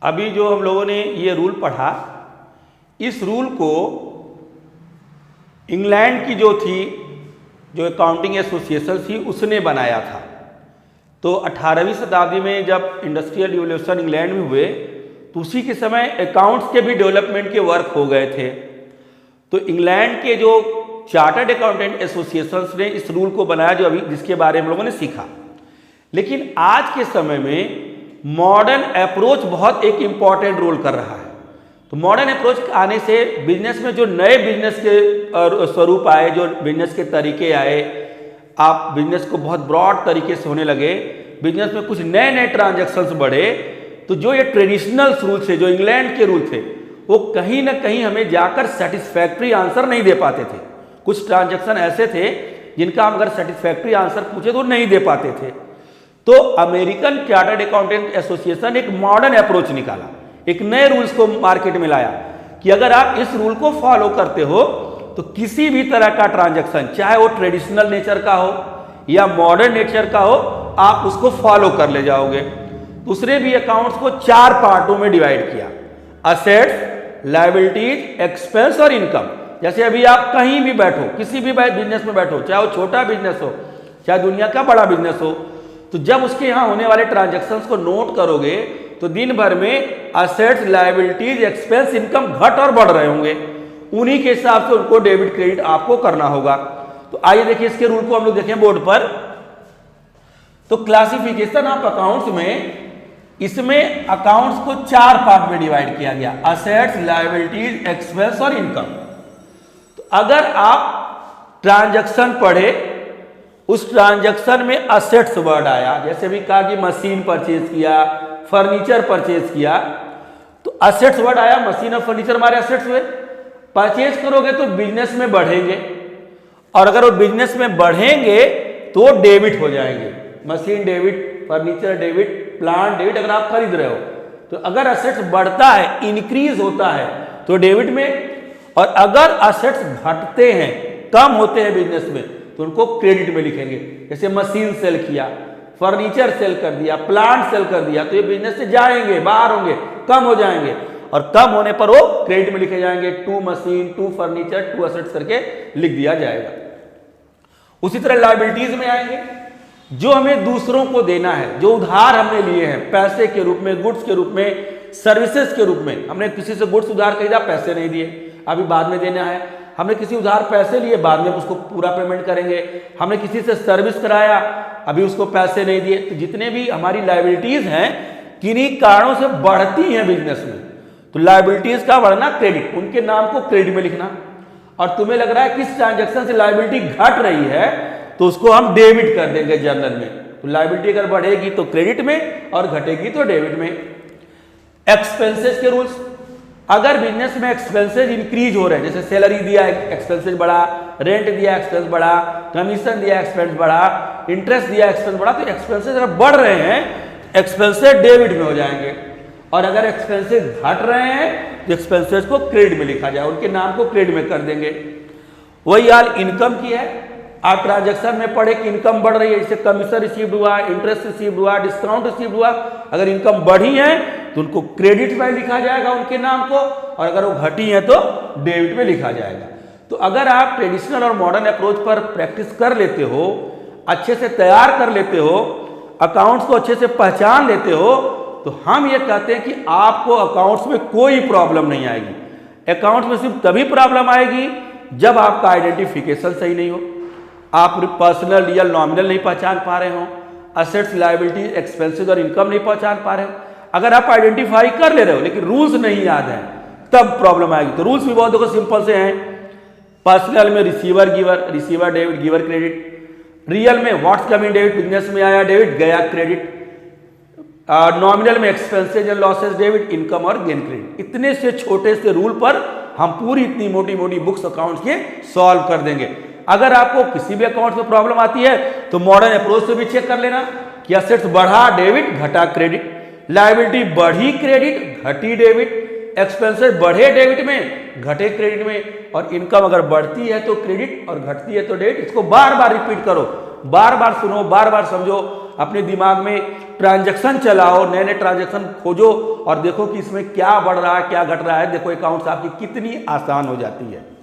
अभी जो हम लोगों ने ये रूल पढ़ा, इस रूल को इंग्लैंड की जो अकाउंटिंग एसोसिएशन थी उसने बनाया था। तो 18वीं शताब्दी में जब इंडस्ट्रियल रिवोल्यूशन इंग्लैंड में हुए तो उसी के समय अकाउंट्स के भी डेवलपमेंट के वर्क हो गए थे। तो इंग्लैंड के जो चार्टर्ड अकाउंटेंट एसोसिएशंस ने इस रूल को बनाया जो अभी जिसके बारे में हम लोगों ने सीखा। लेकिन आज के समय में मॉडर्न अप्रोच बहुत एक इम्पॉर्टेंट रोल कर रहा है। तो मॉडर्न अप्रोच आने से बिजनेस में जो नए बिजनेस के स्वरूप आए, जो बिजनेस के तरीके आए, आप बिजनेस को बहुत ब्रॉड तरीके से होने लगे, बिजनेस में कुछ नए नए ट्रांजैक्शंस बढ़े, तो जो ये ट्रेडिशनल रूल थे, जो इंग्लैंड के रूल थे, वो कहीं ना कहीं हमें जाकर सेटिस्फैक्ट्री आंसर नहीं दे पाते थे। कुछ ट्रांजैक्शन ऐसे थे जिनका हम अगर सेटिस्फैक्ट्री आंसर पूछे तो नहीं दे पाते थे। तो अमेरिकन चार्टर्ड अकाउंटेंट एसोसिएशन एक मॉडर्न अप्रोच निकाला, एक नए रूल्स को मार्केट में लाया कि अगर आप इस रूल को फॉलो करते हो तो किसी भी तरह का ट्रांजैक्शन, चाहे वो ट्रेडिशनल नेचर का हो या मॉडर्न नेचर का हो, आप उसको फॉलो कर ले जाओगे। दूसरे भी अकाउंट्स को 4 पार्टों में डिवाइड किया, असेट्स, लायबिलिटीज, एक्सपेंस और इनकम। जैसे अभी आप कहीं भी बैठो, किसी भी बिजनेस में बैठो, चाहे वो छोटा बिजनेस हो चाहे दुनिया का बड़ा बिजनेस हो, तो जब उसके यहाँ होने वाले ट्रांजैक्शंस को नोट करोगे तो दिन भर में असेट्स, लायबिलिटीज, एक्सपेंस, इनकम घट और बढ़ रहे होंगे। उन्हीं के हिसाब से उनको डेबिट क्रेडिट आपको करना होगा। तो आइए देखिए इसके रूल को हम लोग देखें बोर्ड पर। तो क्लासिफिकेशन ऑफ अकाउंट्स में, इसमें अकाउंट्स को 4 पार्ट में डिवाइड किया गया, असेट्स, लायबिलिटीज, एक्सपेंस और इनकम। तो अगर आप ट्रांजैक्शन पढ़े, उस ट्रांजैक्शन में असेट्स वर्ड आया, जैसे भी कहा कि मशीन परचेज किया, फर्नीचर परचेज किया, तो असेट्स वर्ड आया, मशीन और फर्नीचर हमारे असेट्स हुए। परचेज करोगे तो बिजनेस में बढ़ेंगे, और अगर वो बिजनेस में बढ़ेंगे तो डेबिट हो जाएंगे। Machine debit, furniture debit, plant debit अगर आप खरीद रहे हो। तो अगर असेट्स बढ़ता है, इंक्रीज होता है तो डेबिट में, और अगर असेट्स घटते हैं, कम होते हैं बिजनेस में, तो उनको क्रेडिट में लिखेंगे। जैसे मशीन सेल किया, फर्नीचर सेल कर दिया, प्लांट सेल कर दिया, तो ये बिजनेस से जाएंगे, बाहर होंगे, कम हो जाएंगे, और कम होने पर वो क्रेडिट में लिखे जाएंगे। 2 मशीन, 2 फर्नीचर, 2 असेट्स करके लिख दिया जाएगा। उसी तरह लायबिलिटीज में आएंगे, जो हमें दूसरों को देना है, जो उधार हमने लिए हैं, पैसे के रूप में, गुड्स के रूप में, सर्विसेज के रूप में। हमने किसी से गुड्स उधार खरीदा, पैसे नहीं दिए, अभी बाद में देना है। हमने किसी उधार पैसे लिए, बाद में उसको पूरा पेमेंट करेंगे। हमने किसी से सर्विस कराया, अभी उसको पैसे नहीं दिए। तो जितने भी हमारी लायबिलिटीज हैं, किन्हीं कारणों से बढ़ती हैं बिजनेस में, तो लायबिलिटीज का बढ़ना क्रेडिट, उनके नाम को क्रेडिट में लिखना। और तुम्हें लग रहा है किस ट्रांजैक्शन से लायबिलिटी घट रही है, तो उसको हम डेबिट कर देंगे जर्नल में। तो लायबिलिटी अगर बढ़ेगी तो क्रेडिट में और घटेगी तो डेबिट में। एक्सपेंसेस के रूल्स, अगर बिजनेस में एक्सपेंसेस इंक्रीज हो रहे हैं, जैसे सैलरी दिया एक्सपेंसेस बढ़ा, रेंट दिया एक्सपेंस बढ़ा, कमीशन दिया एक्सपेंस बढ़ा, इंटरेस्ट दिया एक्सपेंस बढ़ा, तो एक्सपेंसेस अगर बढ़ रहे हैं एक्सपेंसेस डेबिट में हो जाएंगे। और अगर एक्सपेंसेस घट रहे हैं तो एक्सपेंसेस को क्रेडिट में लिखा जाए, उनके नाम को क्रेडिट में कर देंगे। वही हाल इनकम की है। आप ट्रांजैक्शन में पढ़े कि इनकम बढ़ रही है, जैसे कमीशन रिसीव्ड हुआ, इंटरेस्ट रिसीव्ड हुआ, डिस्काउंट रिसीव्ड हुआ, अगर इनकम बढ़ी है तो उनको क्रेडिट में लिखा जाएगा उनके नाम को, और अगर वो घटी है तो डेबिट में लिखा जाएगा। तो अगर आप ट्रेडिशनल और मॉडर्न अप्रोच पर प्रैक्टिस कर लेते हो, अच्छे से तैयार कर लेते हो, अकाउंट्स को अच्छे से पहचान लेते हो, तो हम ये कहते हैं कि आपको अकाउंट्स में कोई प्रॉब्लम नहीं आएगी। अकाउंट्स में सिर्फ तभी प्रॉब्लम आएगी जब आपका आइडेंटिफिकेशन सही नहीं हो, आप पर्सनल, रियल, नॉमिनल नहीं पहचान पा रहे हो, असेट्स, लायबिलिटी, एक्सपेंसेस और इनकम नहीं पहचान पा रहे हो। अगर आप आइडेंटिफाई कर ले रहे हो लेकिन रूल्स नहीं याद है, तब प्रॉब्लम आएगी। तो रूल्स भी बहुत देखो सिंपल से हैं। पर्सनल में receiver giver, receiver debit, giver credit. Real में व्हाट्स कमिंग डेबिट, बिजनेस में आया डेबिट, गया क्रेडिट। नॉमिनल में expenses and losses debit, income और गेन क्रेडिट। इतने से छोटे से रूल पर हम पूरी इतनी मोटी मोटी बुक्स अकाउंट्स के सॉल्व कर देंगे। अगर आपको किसी भी अकाउंट में प्रॉब्लम आती है तो मॉडर्न अप्रोच से भी चेक कर लेना कि असेट्स बढ़ा डेबिट, घटा क्रेडिट, लायबिलिटी बढ़ी क्रेडिट, घटी डेबिट, एक्सपेंसेस बढ़े डेबिट में, घटे क्रेडिट में, और इनकम अगर बढ़ती है तो क्रेडिट और घटती है तो डेबिट। इसको बार बार रिपीट करो, बार बार सुनो, बार बार समझो, अपने दिमाग में ट्रांजैक्शन चलाओ, नए नए ट्रांजैक्शन खोजो और देखो कि इसमें क्या बढ़ रहा है क्या घट रहा है। देखो अकाउंट्स आपकी कितनी आसान हो जाती है।